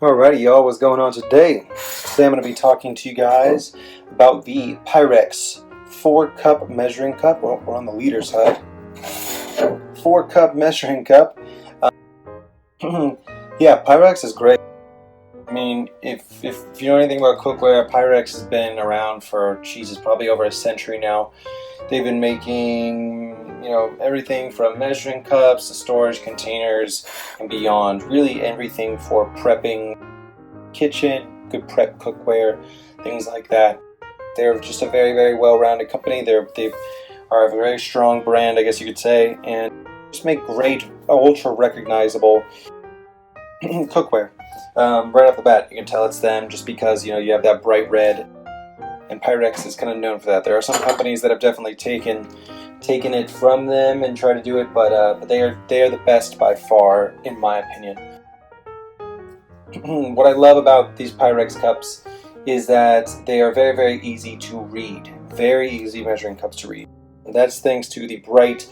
Alrighty, y'all, what's going on today? Today I'm going to be talking to you guys about the Pyrex 4-cup measuring cup. Well, we're on the liter side. 4-cup measuring cup. Yeah, Pyrex is great. I mean, if you know anything about cookware, Pyrex has been around for, Jesus, probably over a century now. They've been making, everything from measuring cups to storage containers and beyond. Really everything for prepping kitchen, good prep cookware, things like that. They're just a very, very well-rounded company. They are a very strong brand, I guess you could say, and just make great, ultra recognizable cookware. Right off the bat, you can tell it's them just because you have that bright red, and Pyrex is kind of known for that. There are some companies that have definitely taken it from them and try to do it, but they are the best by far, in my opinion. What I love about these Pyrex cups is that they are very, very easy to read. Very easy measuring cups to read. And that's thanks to the bright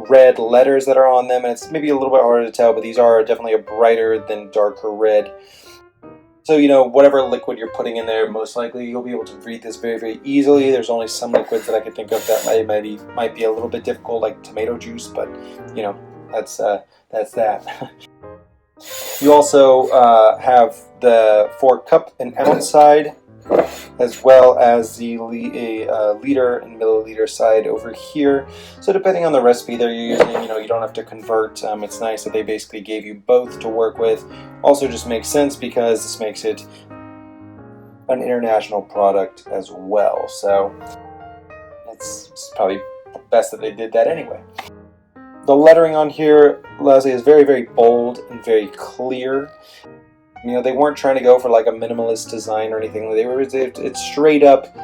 red letters that are on them, and it's maybe a little bit harder to tell, but these are definitely a brighter than darker red. So, whatever liquid you're putting in there, most likely you'll be able to read this very, very easily. There's only some liquids that I can think of that might be a little bit difficult, like tomato juice, but, that's that. You also have the 4-cup and ounce side, as well as the liter and milliliter side over here. So depending on the recipe they're using, you don't have to convert. It's nice that they basically gave you both to work with. Also just makes sense because this makes it an international product as well. So it's probably best that they did that anyway. The lettering on here, Leslie, is very, very bold and very clear. They weren't trying to go for like a minimalist design or anything. It's straight up,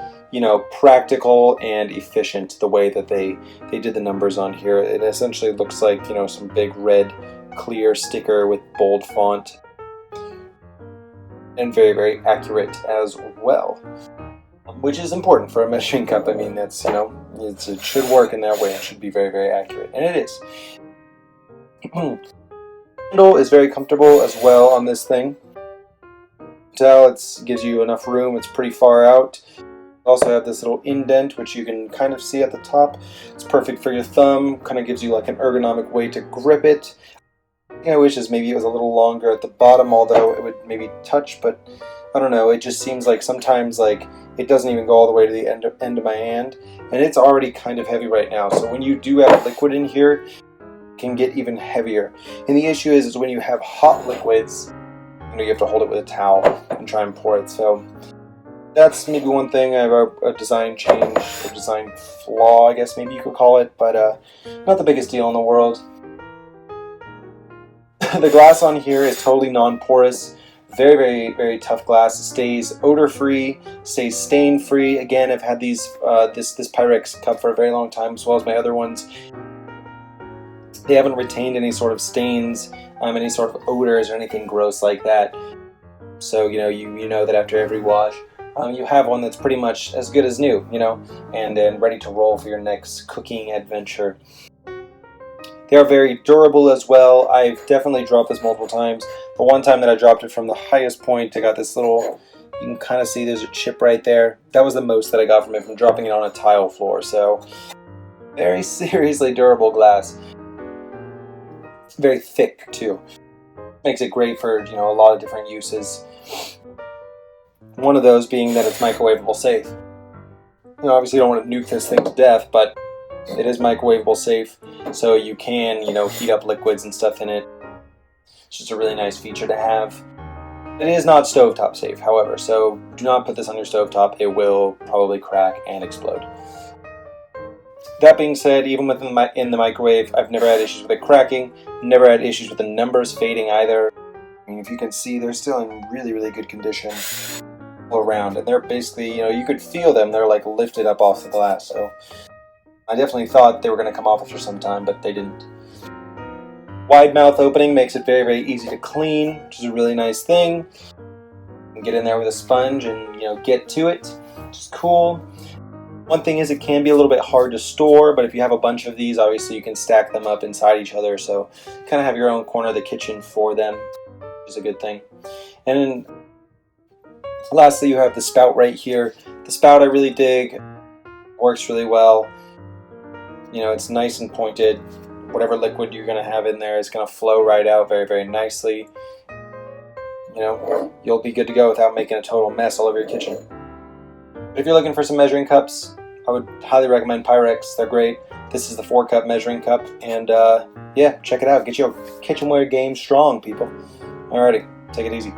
practical and efficient the way that they did the numbers on here. It essentially looks like, some big red clear sticker with bold font. And very, very accurate as well. Which is important for a measuring cup. I mean, that's, it should work in that way. It should be very, very accurate. And it is. The handle is very comfortable as well on this thing. It gives you enough room. It's pretty far out. You also have this little indent, which you can kind of see at the top. It's perfect for your thumb. Kind of gives you like an ergonomic way to grip it. I wish maybe it was a little longer at the bottom, although it would maybe touch, but I don't know. It just seems like sometimes it doesn't even go all the way to the end of my hand, and it's already kind of heavy right now. So when you do have liquid in here, it can get even heavier. And the issue is when you have hot liquids, you have to hold it with a towel and try and pour it. So that's maybe one thing. I have a design change, a design flaw, I guess maybe you could call it, but not the biggest deal in the world. The glass on here is totally non-porous. Very, very, very tough glass. It stays odor-free, stays stain-free. Again, I've had this Pyrex cup for a very long time, as well as my other ones. They haven't retained any sort of stains, any sort of odors or anything gross like that. So, you know that after every wash, you have one that's pretty much as good as new, and ready to roll for your next cooking adventure. They are very durable as well. I've definitely dropped this multiple times. The one time that I dropped it from the highest point, I got this little, you can kind of see there's a chip right there. That was the most that I got from it, from dropping it on a tile floor. So, very seriously durable glass. Very thick too. Makes it great for, a lot of different uses. One of those being that it's microwavable safe. Obviously you don't want to nuke this thing to death, but it is microwavable safe, so you can, heat up liquids and stuff in it. It's just a really nice feature to have. It is not stovetop safe, however, so do not put this on your stovetop. It will probably crack and explode. That being said, even in the microwave, I've never had issues with it cracking, never had issues with the numbers fading either. I mean, if you can see, they're still in really, really good condition all around, and they're basically, you could feel them. They're like lifted up off the glass, so I definitely thought they were going to come off after some time, but they didn't. Wide mouth opening makes it very, very easy to clean, which is a really nice thing. You can get in there with a sponge and, get to it, which is cool. One thing is it can be a little bit hard to store, but if you have a bunch of these, obviously you can stack them up inside each other, so kind of have your own corner of the kitchen for them, which is a good thing. And then lastly, you have the spout right here. The spout I really dig, works really well. You know, it's nice and pointed. Whatever liquid you're going to have in there is going to flow right out very, very nicely. You know, you'll be good to go without making a total mess all over your kitchen. If you're looking for some measuring cups, I would highly recommend Pyrex. They're great. This is the 4-cup measuring cup, and yeah, check it out. Get your kitchenware game strong, people. Alrighty, take it easy.